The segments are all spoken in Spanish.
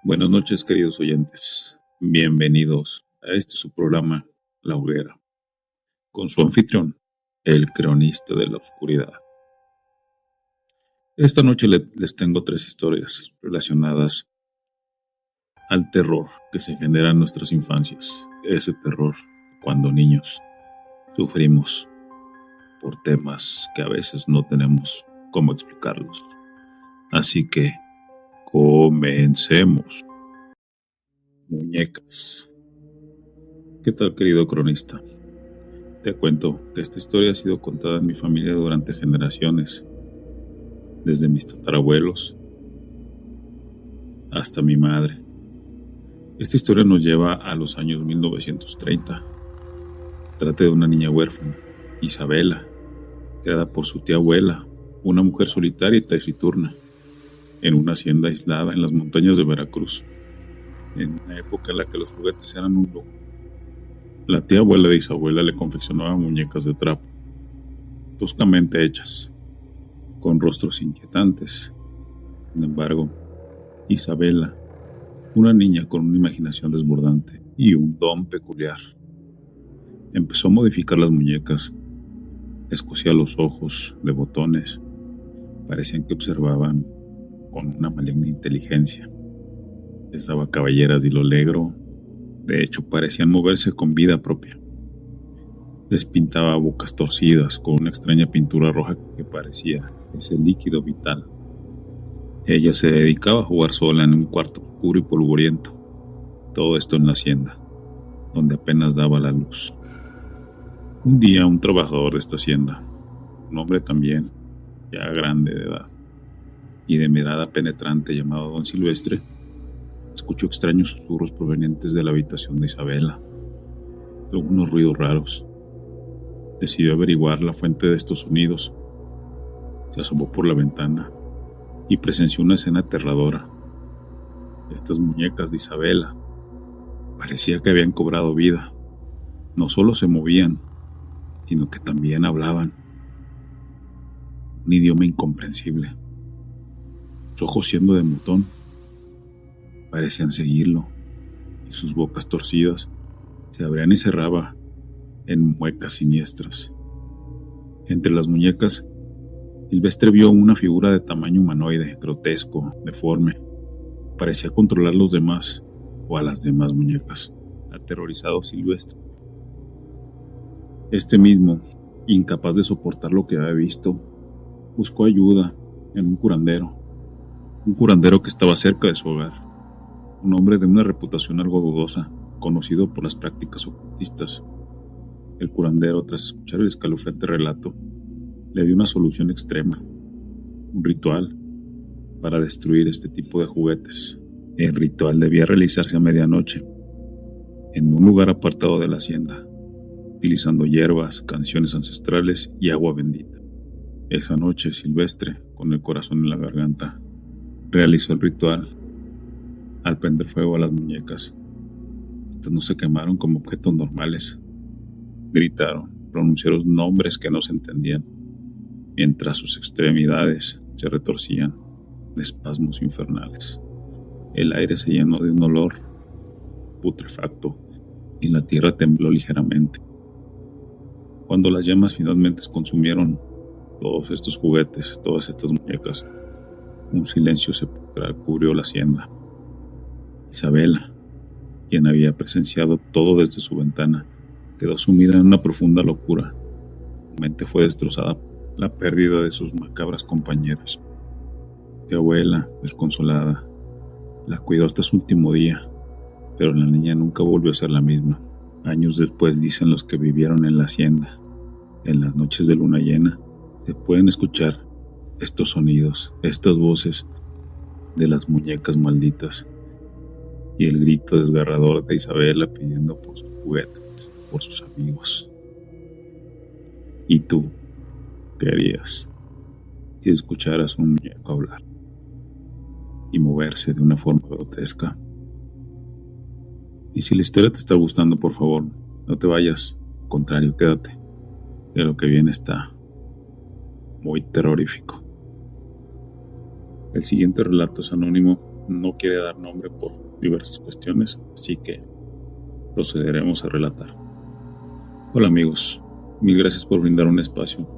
Buenas noches, queridos oyentes. Bienvenidos a este su programa, La Hoguera, con su anfitrión, el cronista de la oscuridad. Esta noche les tengo tres historias relacionadas al terror que se genera en nuestras infancias. Ese terror cuando niños sufrimos por temas que a veces no tenemos cómo explicarlos. Así que comencemos. Muñecas. ¿Qué tal, querido cronista? Te cuento que esta historia ha sido contada en mi familia durante generaciones, desde mis tatarabuelos hasta mi madre. Esta historia nos lleva a los años 1930. Trata de una niña huérfana, Isabela, creada por su tía abuela, una mujer solitaria y taciturna, en una hacienda aislada en las montañas de Veracruz, en una época en la que los juguetes eran un lujo. La tía abuela de Isabela le confeccionaba muñecas de trapo, toscamente hechas, con rostros inquietantes. Sin embargo, Isabela, una niña con una imaginación desbordante y un don peculiar, empezó a modificar las muñecas. Escocía los ojos de botones, parecían que observaban con una maligna inteligencia. Les daba cabelleras de hilo negro, de hecho parecían moverse con vida propia. Les pintaba bocas torcidas con una extraña pintura roja que parecía ese líquido vital. Ella se dedicaba a jugar sola en un cuarto oscuro y polvoriento. Todo esto en la hacienda, donde apenas daba la luz. Un día un trabajador de esta hacienda, un hombre también ya grande de edad y de mirada penetrante llamado Don Silvestre, escuchó extraños susurros provenientes de la habitación de Isabela, algunos ruidos raros. Decidió averiguar la fuente de estos sonidos. Se asomó por la ventana y presenció una escena aterradora. Estas muñecas de Isabela parecía que habían cobrado vida. No solo se movían, sino que también hablaban. Un idioma incomprensible. Sus ojos, siendo de mutón, parecían seguirlo, y sus bocas torcidas se abrían y cerraban en muecas siniestras. Entre las muñecas, Silvestre vio una figura de tamaño humanoide, grotesco, deforme. Parecía controlar los demás o a las demás muñecas. Aterrorizado, Silvestre, este mismo, incapaz de soportar lo que había visto, buscó ayuda en un curandero que estaba cerca de su hogar, un hombre de una reputación algo dudosa, conocido por las prácticas ocultistas. El curandero, tras escuchar el escalofriante relato, le dio una solución extrema, un ritual para destruir este tipo de juguetes. El ritual debía realizarse a medianoche, en un lugar apartado de la hacienda, utilizando hierbas, canciones ancestrales y agua bendita. Esa noche, Silvestre, con el corazón en la garganta, realizó el ritual. Al prender fuego a las muñecas, estas no se quemaron como objetos normales. Gritaron, pronunciaron nombres que no se entendían, mientras sus extremidades se retorcían de espasmos infernales. El aire se llenó de un olor putrefacto y la tierra tembló ligeramente. Cuando las llamas finalmente consumieron todos estos juguetes, todas estas muñecas, un silencio sepulcral cubrió la hacienda. Isabela, quien había presenciado todo desde su ventana, quedó sumida en una profunda locura. Su mente fue destrozada por la pérdida de sus macabras compañeras. Su abuela, desconsolada, la cuidó hasta su último día, pero la niña nunca volvió a ser la misma. Años después, dicen los que vivieron en la hacienda, en las noches de luna llena, se pueden escuchar estos sonidos, estas voces de las muñecas malditas y el grito desgarrador de Isabela pidiendo por sus juguetes, por sus amigos. ¿Y tú qué harías si escucharas un muñeco hablar y moverse de una forma grotesca? Y si la historia te está gustando, por favor, no te vayas, al contrario, quédate, que lo que viene está muy terrorífico. El siguiente relato es anónimo no quiere dar nombre por diversas cuestiones, así que procederemos a relatar. Hola amigos, mil gracias por brindar un espacio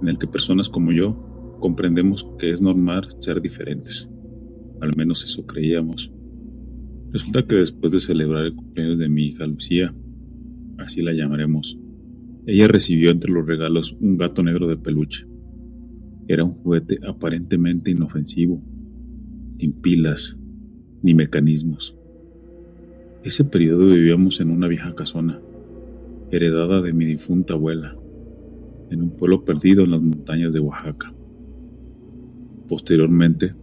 en el que personas como yo comprendemos que es normal ser diferentes. Al menos eso creíamos. Resulta que después de celebrar el cumpleaños de mi hija Lucía, así la llamaremos, ella recibió entre los regalos un gato negro de peluche. Era un juguete aparentemente inofensivo, sin pilas ni mecanismos. Ese periodo vivíamos en una vieja casona, heredada de mi difunta abuela, en un pueblo perdido en las montañas de Oaxaca. Posteriormente,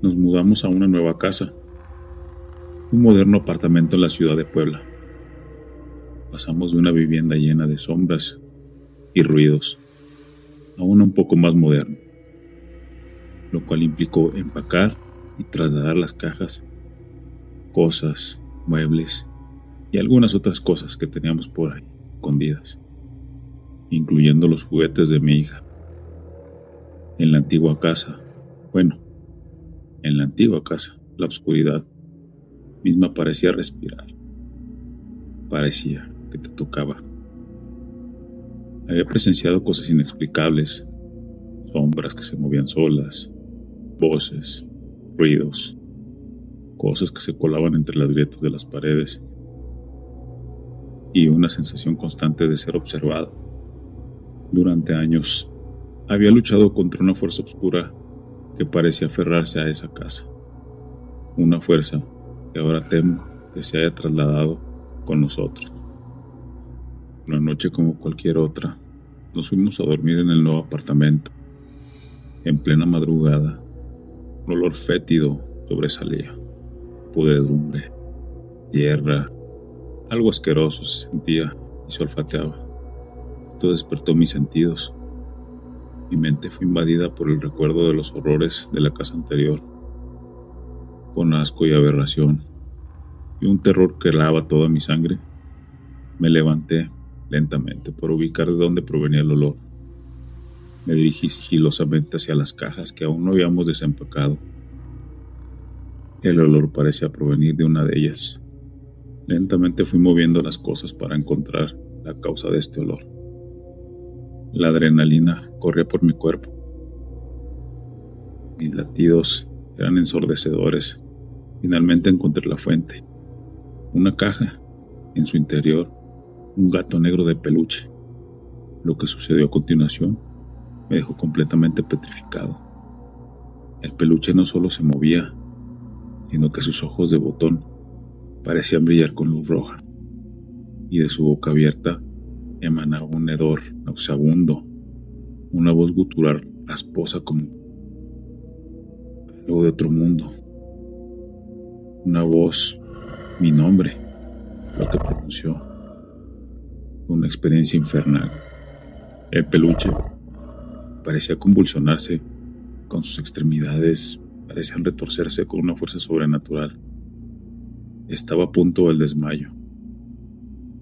nos mudamos a una nueva casa, un moderno apartamento en la ciudad de Puebla. Pasamos de una vivienda llena de sombras y ruidos a una un poco más moderna, lo cual implicó empacar y trasladar las cajas, cosas, muebles y algunas otras cosas que teníamos por ahí escondidas, incluyendo los juguetes de mi hija. En la antigua casa, la oscuridad misma parecía respirar. Parecía que te tocaba. Había presenciado cosas inexplicables, sombras que se movían solas, voces, ruidos, cosas que se colaban entre las grietas de las paredes y una sensación constante de ser observado. Durante años había luchado contra una fuerza oscura que parecía aferrarse a esa casa, una fuerza que ahora temo que se haya trasladado con nosotros. Una noche como cualquier otra, nos fuimos a dormir en el nuevo apartamento. En plena madrugada, un olor fétido sobresalía, podredumbre, tierra, algo asqueroso se sentía y se olfateaba. Esto despertó mis sentidos. Mi mente fue invadida por el recuerdo de los horrores de la casa anterior, con asco y aberración, y un terror que helaba toda mi sangre. Me levanté lentamente para ubicar de dónde provenía el olor. Me dirigí sigilosamente hacia las cajas que aún no habíamos desempacado. El olor parecía provenir de una de ellas. Lentamente fui moviendo las cosas para encontrar la causa de este olor. La adrenalina corría por mi cuerpo. Mis latidos eran ensordecedores. Finalmente encontré la fuente. Una caja. En su interior, un gato negro de peluche. Lo que sucedió a continuación me dejó completamente petrificado. El peluche no solo se movía, sino que sus ojos de botón parecían brillar con luz roja, y de su boca abierta emanaba un hedor nauseabundo, una voz gutural rasposa como algo de otro mundo. Una voz, mi nombre, lo que pronunció. Una experiencia infernal. El peluche parecía convulsionarse, con sus extremidades parecían retorcerse con una fuerza sobrenatural. Estaba a punto del desmayo.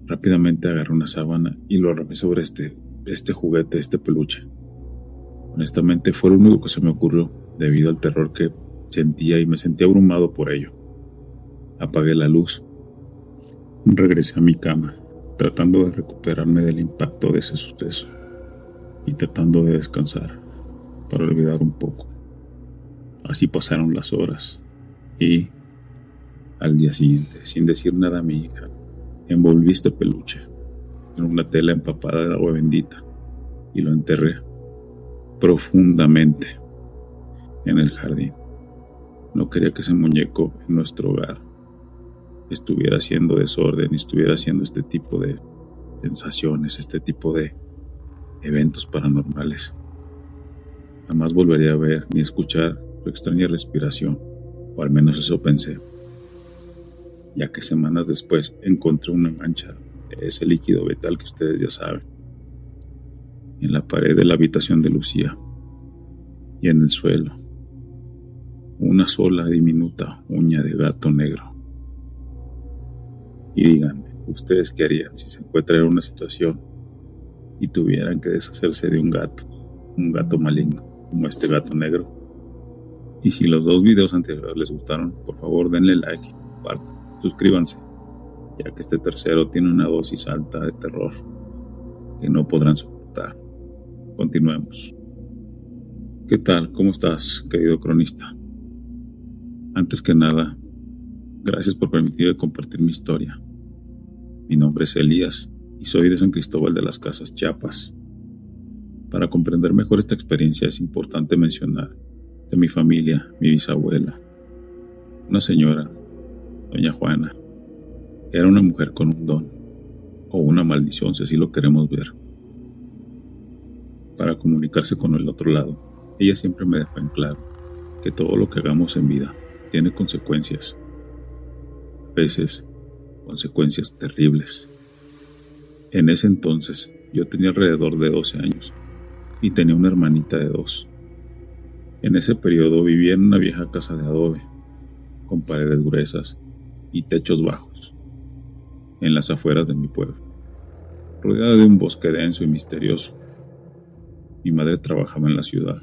Rápidamente agarré una sábana y lo arrojé sobre este juguete, este peluche. Honestamente fue lo único que se me ocurrió debido al terror que sentía y me sentía abrumado por ello. Apagué la luz. Regresé a mi cama, tratando de recuperarme del impacto de ese suceso y tratando de descansar para olvidar un poco. Así pasaron las horas y al día siguiente, sin decir nada a mi hija, envolví este peluche en una tela empapada de agua bendita y lo enterré profundamente en el jardín. No quería que ese muñeco en nuestro hogar estuviera haciendo desorden y estuviera haciendo este tipo de sensaciones, este tipo de eventos paranormales. Jamás volvería a ver ni escuchar su extraña respiración, o al menos eso pensé, ya que semanas después encontré una mancha de ese líquido vegetal que ustedes ya saben, en la pared de la habitación de Lucía y en el suelo, una sola diminuta uña de gato negro. Y díganme, ¿ustedes qué harían si se encuentran en una situación y tuvieran que deshacerse de un gato maligno como este gato negro? Y si los 2 videos anteriores les gustaron, por favor denle like, compartan, suscríbanse, ya que este tercero tiene una dosis alta de terror que no podrán soportar. Continuemos. ¿Qué tal? ¿Cómo estás, querido cronista? Antes que nada, gracias por permitirme compartir mi historia. Mi nombre es Elías y soy de San Cristóbal de las Casas, Chiapas. Para comprender mejor esta experiencia es importante mencionar que mi familia, mi bisabuela, una señora, doña Juana, era una mujer con un don, o una maldición si así lo queremos ver. Para comunicarse con el otro lado, ella siempre me dejó en claro que todo lo que hagamos en vida tiene consecuencias. A veces, consecuencias terribles. En ese entonces, yo tenía alrededor de 12 años y tenía una hermanita de 2. En ese periodo vivía en una vieja casa de adobe, con paredes gruesas y techos bajos, en las afueras de mi pueblo, rodeada de un bosque denso y misterioso. Mi madre trabajaba en la ciudad,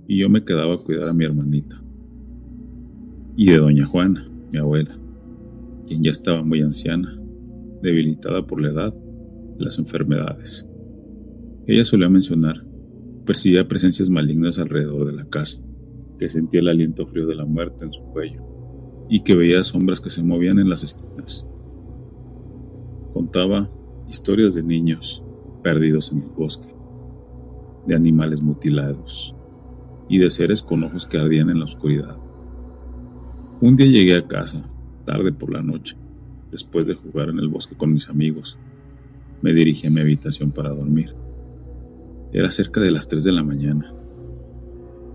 y yo me quedaba a cuidar a mi hermanita, y de doña Juana, mi abuela, quien ya estaba muy anciana, debilitada por la edad y las enfermedades. Ella solía mencionar percibía presencias malignas alrededor de la casa, que sentía el aliento frío de la muerte en su cuello y que veía sombras que se movían en las esquinas. Contaba historias de niños perdidos en el bosque, de animales mutilados y de seres con ojos que ardían en la oscuridad. Un día llegué a casa, tarde por la noche, después de jugar en el bosque con mis amigos. Me dirigí a mi habitación para dormir. Era cerca de las 3 de la mañana.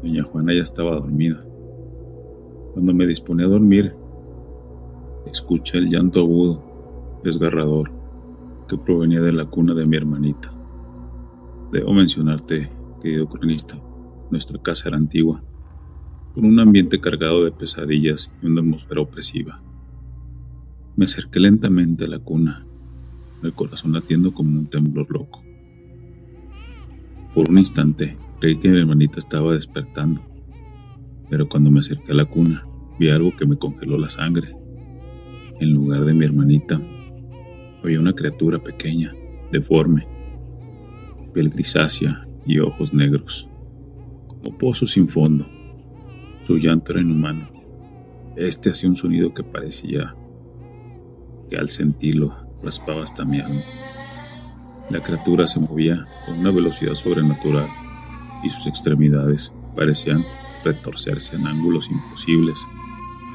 Doña Juana ya estaba dormida. Cuando me disponía a dormir, escuché el llanto agudo, desgarrador, que provenía de la cuna de mi hermanita. Debo mencionarte, querido cronista, nuestra casa era antigua, con un ambiente cargado de pesadillas y una atmósfera opresiva. Me acerqué lentamente a la cuna, el corazón latiendo como un temblor loco. Por un instante creí que mi hermanita estaba despertando, pero cuando me acerqué a la cuna vi algo que me congeló la sangre. En lugar de mi hermanita había una criatura pequeña, deforme, piel grisácea y ojos negros, como pozos sin fondo. Su llanto era inhumano. Hacía un sonido que parecía que al sentirlo raspaba hasta mi alma. La criatura se movía con una velocidad sobrenatural y sus extremidades parecían retorcerse en ángulos imposibles.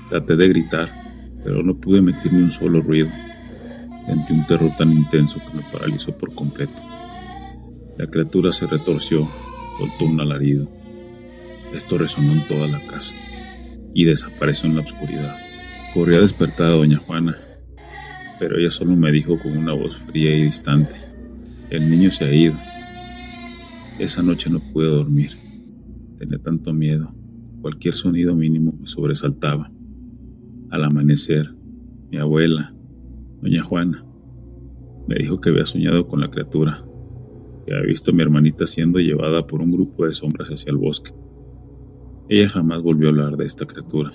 Traté de gritar, pero no pude emitir ni un solo ruido. Sentí un terror tan intenso que me paralizó por completo. La criatura se retorció, soltó un alarido. Esto resonó en toda la casa y desapareció en la oscuridad. Corrí a despertar a doña Juana, pero ella solo me dijo con una voz fría y distante: el niño se ha ido. Esa noche no pude dormir. Tenía tanto miedo. Cualquier sonido mínimo me sobresaltaba. Al amanecer, mi abuela, doña Juana, me dijo que había soñado con la criatura, que había visto a mi hermanita siendo llevada por un grupo de sombras hacia el bosque. Ella jamás volvió a hablar de esta criatura,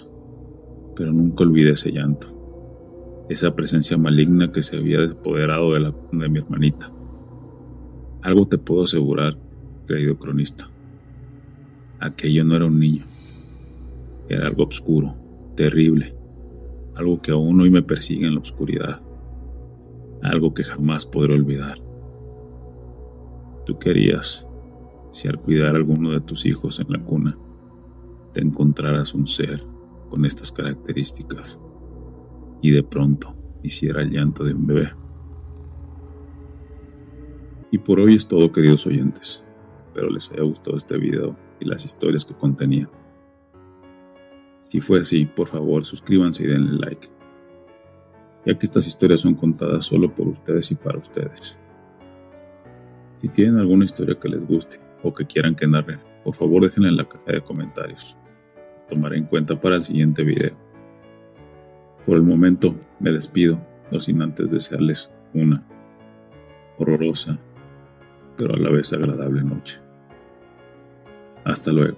pero nunca olvidé ese llanto, esa presencia maligna que se había apoderado de la cuna de mi hermanita. Algo te puedo asegurar, querido cronista. Aquello no era un niño. Era algo oscuro, terrible. Algo que aún hoy me persigue en la oscuridad. Algo que jamás podré olvidar. Tú querías, si al cuidar a alguno de tus hijos en la cuna, te encontraras un ser con estas características y de pronto hiciera el llanto de un bebé. Y por hoy es todo, queridos oyentes. Espero les haya gustado este video y las historias que contenía. Si fue así, por favor suscríbanse y denle like, ya que estas historias son contadas solo por ustedes y para ustedes. Si tienen alguna historia que les guste o que quieran que narre, por favor déjenla en la caja de comentarios. Tomaré en cuenta para el siguiente video. Por el momento me despido, no sin antes desearles una horrorosa, pero a la vez agradable noche. Hasta luego.